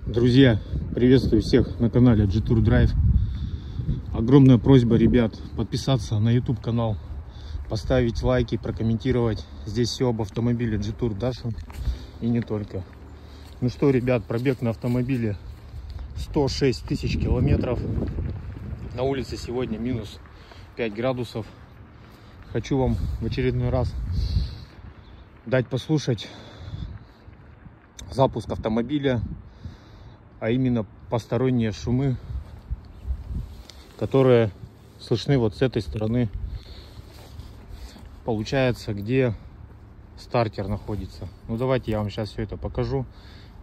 Друзья, приветствую всех на канале G-Tour Drive. Огромная просьба, ребят, подписаться на YouTube канал, поставить лайки, прокомментировать. Здесь все об автомобиле G-Tour Dachshund и не только. Ну что, ребят, пробег на автомобиле 106 тысяч километров. На улице сегодня минус 5 градусов. Хочу вам в очередной раз дать послушать запуск автомобиля, а именно посторонние шумы, которые слышны вот с этой стороны. Получается, где стартер находится. Ну давайте я вам сейчас все это покажу.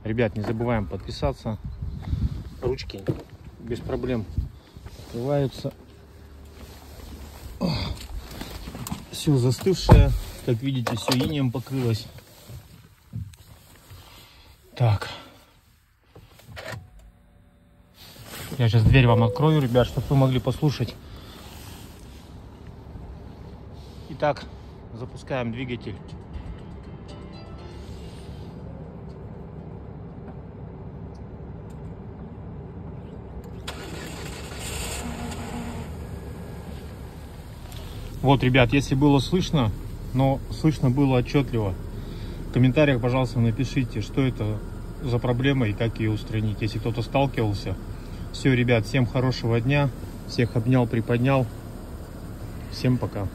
Ребят, не забываем подписаться. Ручки без проблем открываются. Все застывшее, как видите, все инеем покрылось. Так, я сейчас дверь вам открою, ребят, чтобы вы могли послушать. Итак, запускаем двигатель. Вот, ребят, если было слышно, но слышно было отчетливо. В комментариях, пожалуйста, напишите, что это за проблема и как ее устранить, если кто-то сталкивался. Все, ребят, всем хорошего дня. Всех обнял, приподнял. Всем пока.